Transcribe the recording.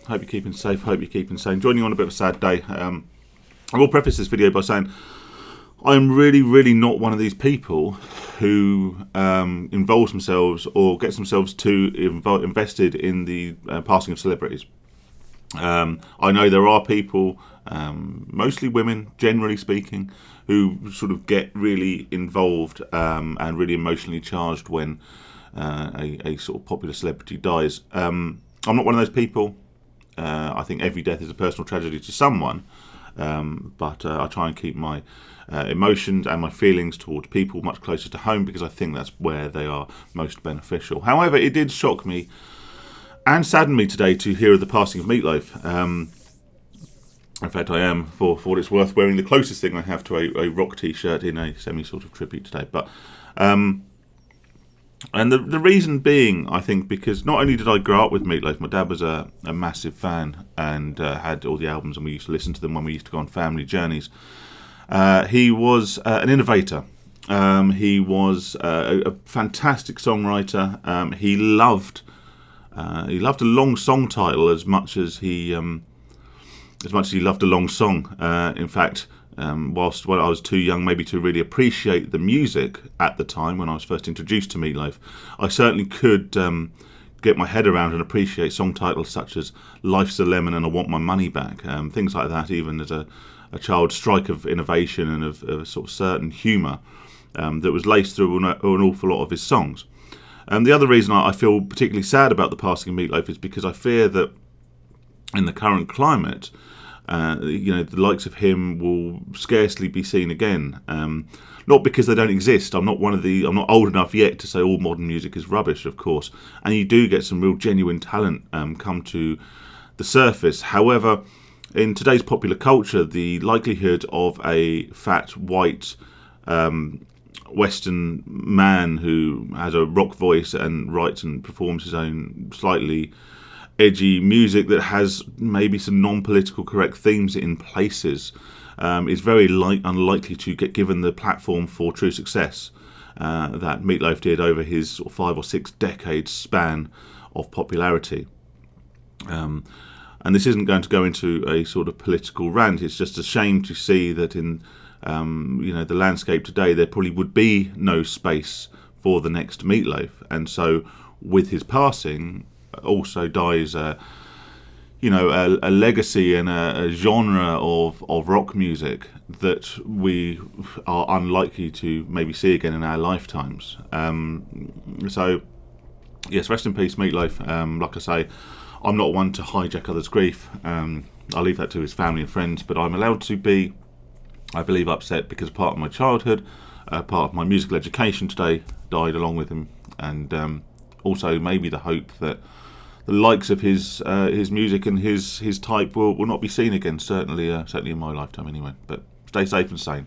Hope you're keeping safe. Hope you're keeping sane. Joining you on a bit of a sad day. I will preface this video by saying I'm really, really not one of these people who involves themselves or gets themselves too invested in the passing of celebrities. I know there are people, mostly women, generally speaking, who sort of get really involved and really emotionally charged when a sort of popular celebrity dies. I'm not one of those people. I think every death is a personal tragedy to someone, but I try and keep my emotions and my feelings towards people much closer to home because I think that's where they are most beneficial. However, it did shock me and sadden me today to hear of the passing of Meatloaf. In fact, I am, for what it's worth, wearing the closest thing I have to a rock t-shirt in a semi-sort of tribute today. But and the reason being, I think, because not only did I grow up with Meatloaf, my dad was a massive fan and had all the albums, and we used to listen to them when we used to go on family journeys. He was an innovator. He was a fantastic songwriter. He loved a long song title as much as he loved a long song. In fact, whilst I was too young maybe to really appreciate the music at the time when I was first introduced to Meatloaf, I certainly could get my head around and appreciate song titles such as Life's a Lemon and I Want My Money Back, things like that, even as a child strike of innovation and of a sort of certain humour that was laced through an awful lot of his songs. The other reason I feel particularly sad about the passing of Meatloaf is because I fear that in the current climate, the likes of him will scarcely be seen again. Not because they don't exist. I'm not old enough yet to say all modern music is rubbish, of course. And you do get some real genuine talent come to the surface. However, in today's popular culture, the likelihood of a fat, white, Western man who has a rock voice and writes and performs his own slightly edgy music that has maybe some non-political correct themes in places is very unlikely to get given the platform for true success that Meatloaf did over his sort of 5 or 6 decades span of popularity. And this isn't going to go into a sort of political rant. It's just a shame to see that in the landscape today there probably would be no space for the next Meatloaf, and so with his passing also dies a legacy and a genre of rock music that we are unlikely to maybe see again in our lifetimes. So yes, rest in peace Meatloaf. Like I say, I'm not one to hijack others' grief. I'll leave that to his family and friends, but I'm allowed to be, I believe, upset because part of my childhood, part of my musical education today died along with him, and also maybe the hope that the likes of his music and his type will not be seen again. Certainly in my lifetime, anyway. But stay safe and sane.